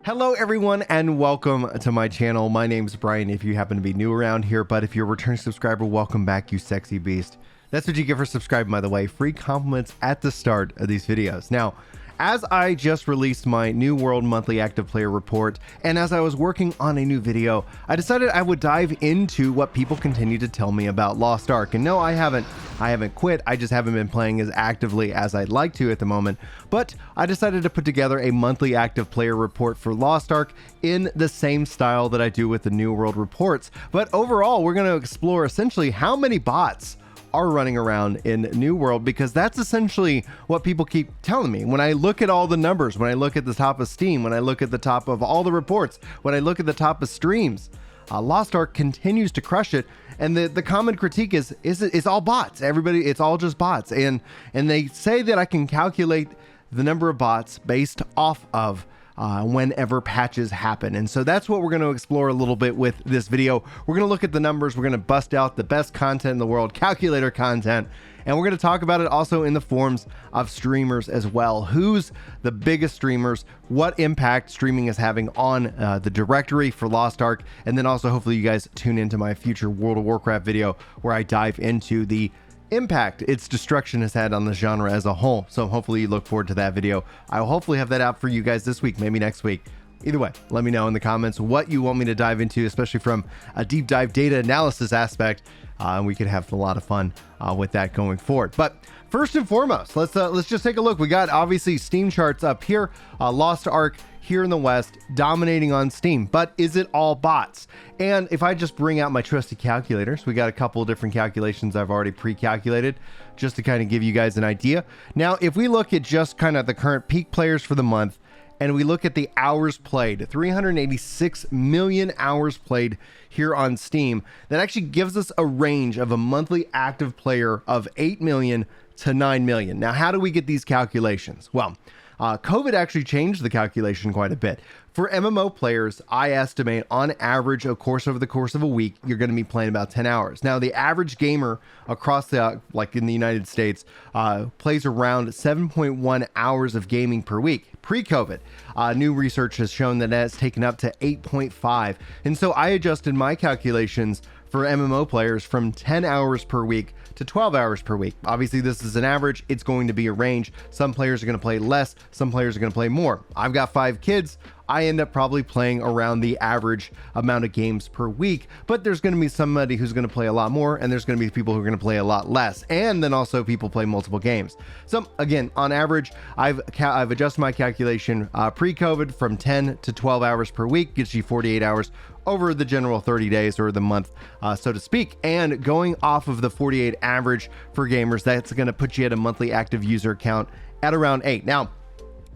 Hello everyone and welcome to my channel. My name's Brian if you happen to be new around here, but if you're a return subscriber, welcome back, you sexy beast. That's what you get for subscribing, by the way. Free compliments at the start of these videos. Now, as I just released my New World Monthly Active Player Report, and as I was working on a new video, I decided I would dive into what people continue to tell me about Lost Ark. And no, I haven't quit. I just haven't been playing as actively as I'd like to at the moment. But I decided to put together a monthly active player report for Lost Ark in the same style that I do with the New World reports. But overall, we're going to explore essentially how many bots are running around in New World, because that's essentially what people keep telling me. When I look at all the numbers, when I look at the top of Steam, when I look at the top of all the reports, when I look at the top of streams, Lost Ark continues to crush it. And the common critique is it's all bots. Everybody, it's all just bots. And they say that I can calculate the number of bots based off of whenever patches happen. And so that's what we're going to explore a little bit with this video. We're going to look at the numbers. We're going to bust out the best content in the world, calculator content. And we're going to talk about it also in the forms of streamers as well. Who's the biggest streamers? What impact streaming is having on the directory for Lost Ark? And then also hopefully you guys tune into my future World of Warcraft video where I dive into the impact its destruction has had on the genre as a whole. So hopefully you look forward to that video. I will hopefully have that out for you guys this week, maybe next week. Either way, let me know in the comments what you want me to dive into, especially from a deep dive data analysis aspect. And we could have a lot of fun with that going forward. But first and foremost, let's just take a look. We got obviously Steam charts up here. Lost Ark here in the West dominating on Steam, but is it all bots? And if I just bring out my trusty calculators, we got a couple of different calculations I've already pre-calculated just to kind of give you guys an idea. Now, if we look at just kind of the current peak players for the month, and we look at the hours played, 386 million hours played here on Steam, that actually gives us a range of a monthly active player of 8 million to 9 million. Now, how do we get these calculations? Well, COVID actually changed the calculation quite a bit. For MMO players, I estimate on average, over the course of a week, you're going to be playing about 10 hours. Now, the average gamer across like in the United States, plays around 7.1 hours of gaming per week. Pre-COVID, new research has shown that that's taken up to 8.5. And so I adjusted my calculations for MMO players from 10 hours per week to 12 hours per week. Obviously, this is an average. It's going to be a range. Some players are going to play less. Some players are going to play more. I've got 5 kids. I end up probably playing around the average amount of games per week, but there's going to be somebody who's going to play a lot more, and there's going to be people who are going to play a lot less, and then also people play multiple games. So again, on average, I've adjusted my calculation pre-COVID from 10 to 12 hours per week, gets you 48 hours over the general 30 days or the month, so to speak. And going off of the 48 average for gamers, that's going to put you at a monthly active user count at around 8. Now,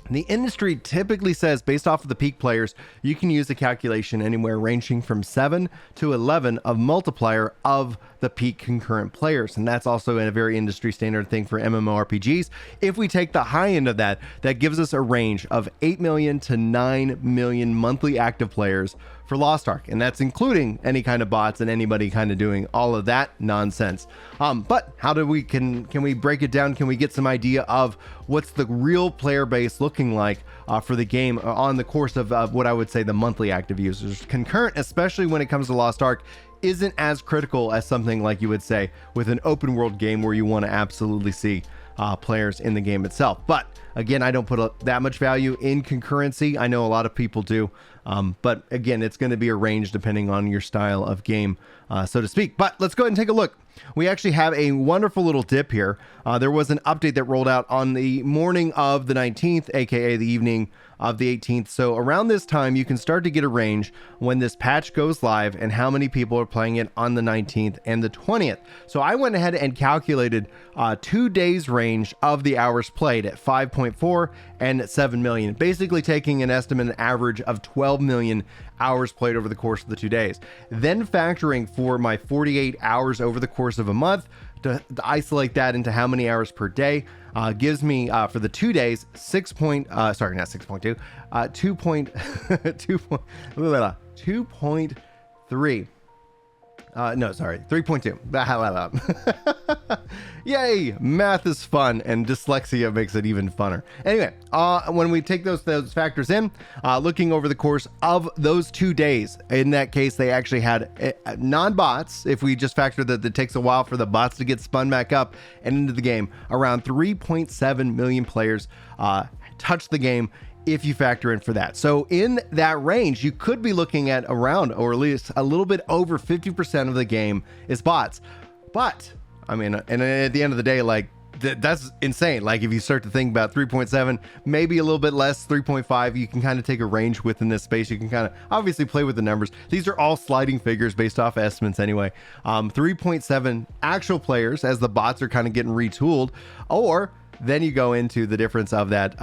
the industry typically says, based off of the peak players, you can use a calculation anywhere ranging from 7 to 11 of multiplier of the peak concurrent players. And that's also a very industry standard thing for MMORPGs. If we take the high end of that, that gives us a range of 8 million to 9 million monthly active players for Lost Ark, and that's including any kind of bots and anybody kind of doing all of that nonsense. But how do we can we break it down? Can we get some idea of what's the real player base looking like for the game on the course of what I would say the monthly active users? Concurrent, especially when it comes to Lost Ark, isn't as critical as something like you would say with an open world game where you want to absolutely see players in the game itself. But again, I don't put that much value in concurrency. I know a lot of people do. But again, it's going to be a range depending on your style of game, so to speak. But let's go ahead and take a look. We actually have a wonderful little dip here. There was an update that rolled out on the morning of the 19th, aka the evening of the 18th. So around this time, you can start to get a range when this patch goes live and how many people are playing it on the 19th and the 20th. So I went ahead and calculated 2 days range of the hours played at 5.4 and 7 million, basically taking an estimated average of 12 million hours played over the course of the 2 days. Then factoring for my 48 hours over the course of a month to isolate that into how many hours per day, gives me for the 2 days 2.3 No, sorry, 3.2. Yay, math is fun, and dyslexia makes it even funner. Anyway, when we take those factors in, looking over the course of those 2 days, in that case, they actually had non-bots, if we just factor that it takes a while for the bots to get spun back up and into the game, around 3.7 million players touched the game, if you factor in for that. So in that range, you could be looking at around, or at least a little bit over 50% of the game is bots. But I mean, and at the end of the day, like that's insane. Like if you start to think about 3.7, maybe a little bit less, 3.5, you can kind of take a range within this space. You can kind of obviously play with the numbers. These are all sliding figures based off estimates anyway. 3.7 actual players as the bots are kind of getting retooled, or then you go into the difference of that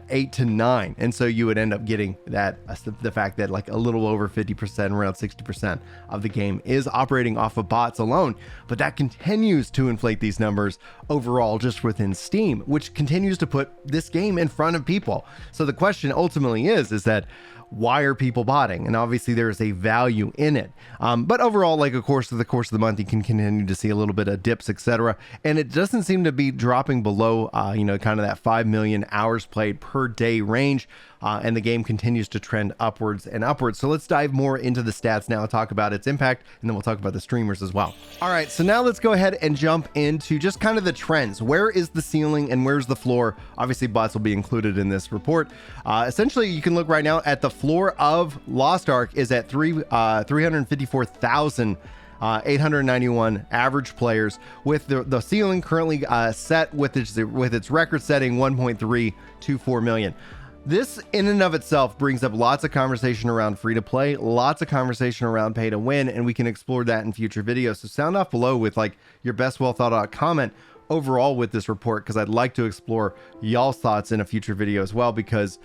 8 to 9, and so you would end up getting that the fact that like a little over 50%, around 60% of the game is operating off of bots alone. But that continues to inflate these numbers overall just within Steam, which continues to put this game in front of people. So the question ultimately is that why are people botting? And obviously there is a value in it. But overall, like of course, the course of the month, you can continue to see a little bit of dips, etc. And it doesn't seem to be dropping below, kind of that 5 million hours played per day range. And the game continues to trend upwards and upwards. So let's dive more into the stats now, talk about its impact, and then we'll talk about the streamers as well. All right, so now let's go ahead and jump into just kind of the trends. Where is the ceiling and where's the floor? Obviously, bots will be included in this report. Essentially, you can look right now at the floor of Lost Ark is at 354,000. 891 average players, with the ceiling currently set with its record-setting 1.324 million. This in and of itself brings up lots of conversation around free to play, lots of conversation around pay to win, and we can explore that in future videos. So sound off below with like your best well thought out comment overall with this report, because I'd like to explore y'all's thoughts in a future video as well, because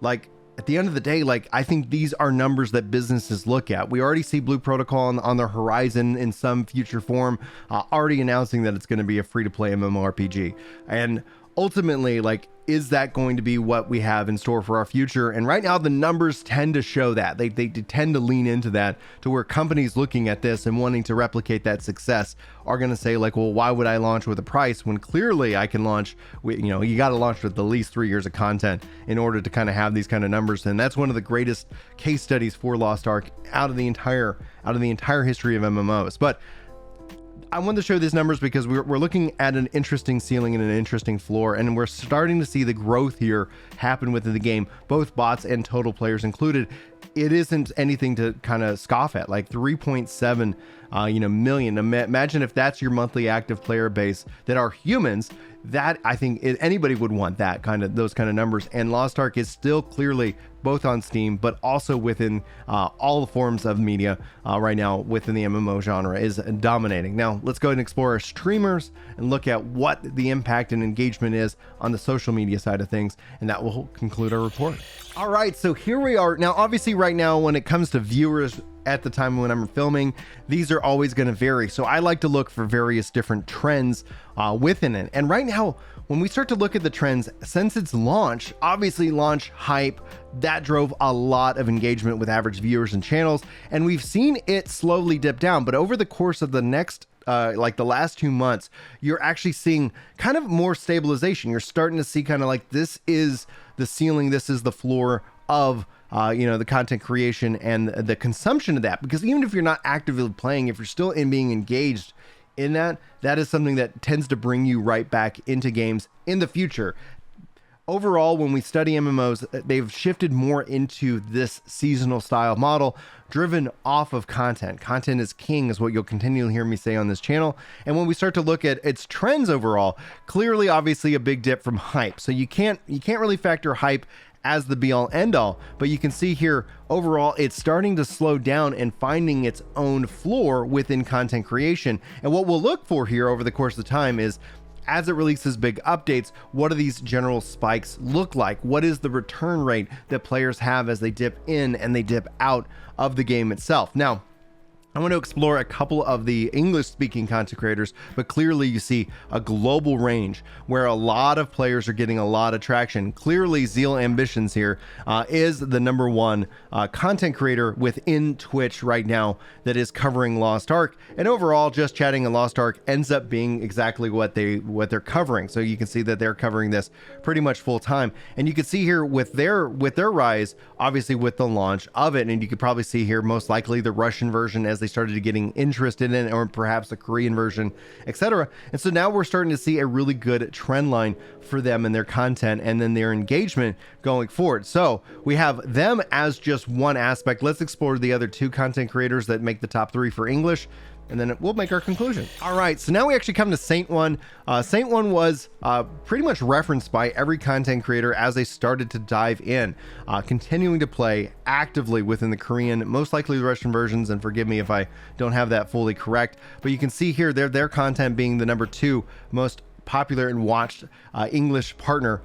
like at the end of the day, like I think these are numbers that businesses look at. We already see Blue Protocol on the horizon in some future form, already announcing that it's going to be a free to play MMORPG. And ultimately, like, is that going to be what we have in store for our future? And right now the numbers tend to show that they tend to lean into that, to where companies looking at this and wanting to replicate that success are going to say like, well, why would I launch with a price when clearly I can launch with, you got to launch with at least 3 years of content in order to kind of have these kind of numbers. And that's one of the greatest case studies for Lost Ark out of the entire history of MMOs. But I wanted to show these numbers because we're looking at an interesting ceiling and an interesting floor, and we're starting to see the growth here happen within the game, both bots and total players included. It isn't anything to kind of scoff at, like 3.7 million. Imagine if that's your monthly active player base that are humans. That I think anybody would want those kind of numbers. And Lost Ark is still clearly both on Steam, but also within all the forms of media right now within the MMO genre is dominating. Now let's go ahead and explore our streamers and look at what the impact and engagement is on the social media side of things, and that will conclude our report. All right, so here we are. Now obviously right now when it comes to viewers at the time when I'm filming, these are always going to vary. So I like to look for various different trends within it. And right now, when we start to look at the trends since its launch, obviously launch hype, that drove a lot of engagement with average viewers and channels. And we've seen it slowly dip down, but over the course of the next like the last 2 months, you're actually seeing kind of more stabilization. You're starting to see kind of like, this is the ceiling, this is the floor of the content creation and the consumption of that. Because even if you're not actively playing, if you're still being engaged in that is something that tends to bring you right back into games in the future. Overall, when we study MMOs, they've shifted more into this seasonal style model driven off of content. Content is king is what you'll continue to hear me say on this channel. And when we start to look at its trends overall, clearly, obviously a big dip from hype. So you can't really factor hype as the be all end all, but you can see here overall it's starting to slow down and finding its own floor within content creation. And what we'll look for here over the course of time is, as it releases big updates, what do these general spikes look like? What is the return rate that players have as they dip in and they dip out of the game itself? Now, I want to explore a couple of the English-speaking content creators, but clearly you see a global range where a lot of players are getting a lot of traction. Clearly, Zeal Ambitions here is the number one content creator within Twitch right now that is covering Lost Ark, and overall, just chatting in Lost Ark ends up being exactly what they're covering. So you can see that they're covering this pretty much full time, and you can see here with their rise, obviously with the launch of it, and you could probably see here most likely the Russian version as they started getting interested in it, or perhaps the Korean version, etc. And so now we're starting to see a really good trend line for them and their content and then their engagement going forward. So we have them as just one aspect. Let's explore the other two content creators that make the top 3 for English, and then we'll make our conclusion. All right, so now we actually come to Saint One. Saint One was pretty much referenced by every content creator as they started to dive in, continuing to play actively within the Korean, most likely the Russian versions, and forgive me if I don't have that fully correct, but you can see here their content being the number 2 most popular and watched English partner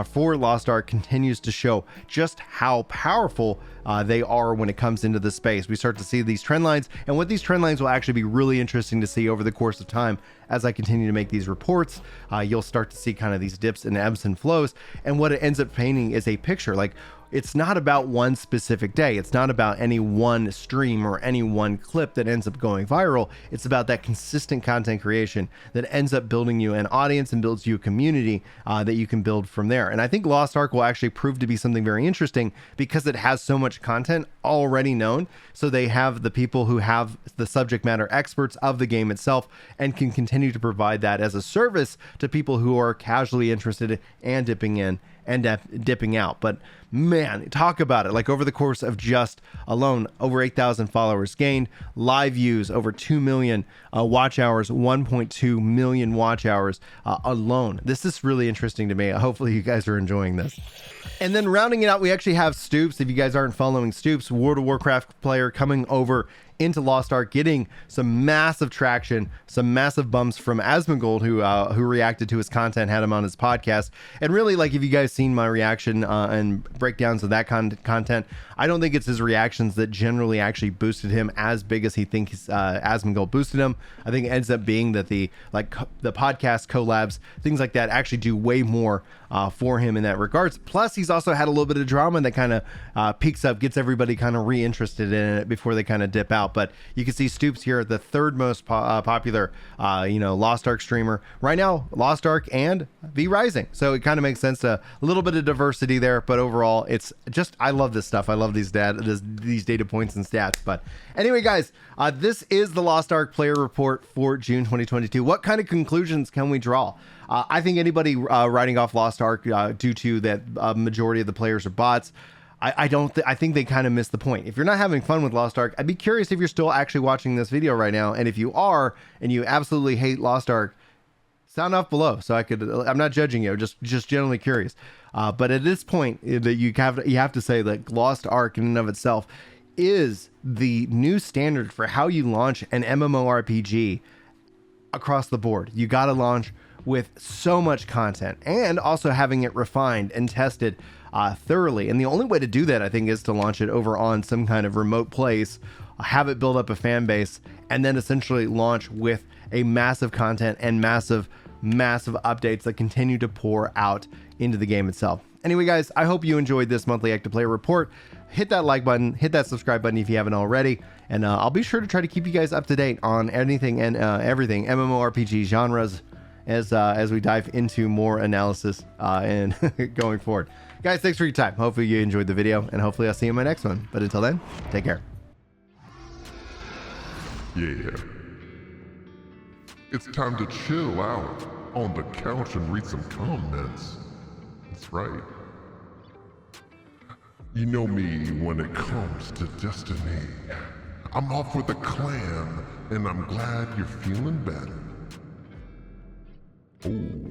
for Lost Ark continues to show just how powerful they are when it comes into the space. We start to see these trend lines, and what these trend lines will actually be really interesting to see over the course of time as I continue to make these reports. You'll start to see kind of these dips and ebbs and flows, and what it ends up painting is a picture. Like, it's not about one specific day. It's not about any one stream or any one clip that ends up going viral. It's about that consistent content creation that ends up building you an audience and builds you a community that you can build from there. And I think Lost Ark will actually prove to be something very interesting because it has so much content already known. So they have the people who have the subject matter experts of the game itself and can continue to provide that as a service to people who are casually interested and dipping in and dipping out. But man, talk about it. Like, over the course of just alone, over 8,000 followers gained, live views over 2 million watch hours, 1.2 million watch hours alone. This is really interesting to me. Hopefully you guys are enjoying this. And then rounding it out, we actually have Stoops. If you guys aren't following Stoops, World of Warcraft player coming over into Lost Ark, getting some massive traction, some massive bumps from Asmongold, who reacted to his content, had him on his podcast. And really, like, if you guys seen my reaction and breakdowns of that content, I don't think it's his reactions that generally actually boosted him as big as he thinks Asmongold boosted him. I think it ends up being that the podcast collabs, things like that, actually do way more for him in that regards. Plus, he's also had a little bit of drama that kind of peaks up, gets everybody kind of reinterested in it before they kind of dip out. But you can see Stoops here, the third most popular, Lost Ark streamer right now, Lost Ark and V Rising. So it kind of makes sense, a little bit of diversity there. But overall, it's just, I love this stuff. I love these data points and stats. But anyway, guys, this is the Lost Ark player report for June 2022. What kind of conclusions can we draw? I think anybody writing off Lost Ark due to that majority of the players are bots, I think they kind of missed the point. If you're not having fun with Lost Ark, I'd be curious if you're still actually watching this video right now. And if you are, and you absolutely hate Lost Ark, sound off below so I'm not judging you, just generally curious. But at this point, that you have to say that Lost Ark in and of itself is the new standard for how you launch an MMORPG across the board. You got to launch with so much content and also having it refined and tested thoroughly. And the only way to do that, I think, is to launch it over on some kind of remote place, have it build up a fan base, and then essentially launch with a massive content and massive updates that continue to pour out into the game itself. Anyway, guys, I hope you enjoyed this monthly Active Player report. Hit that like button, hit that subscribe button if you haven't already, and I'll be sure to try to keep you guys up to date on anything and everything MMORPG genres as we dive into more analysis and going forward. Guys, thanks for your time. Hopefully you enjoyed the video, and hopefully I'll see you in my next one. But until then, take care. Yeah. It's time to chill out on the couch and read some comments. That's right. You know me when it comes to Destiny. I'm off with a clan, and I'm glad you're feeling better. Oh.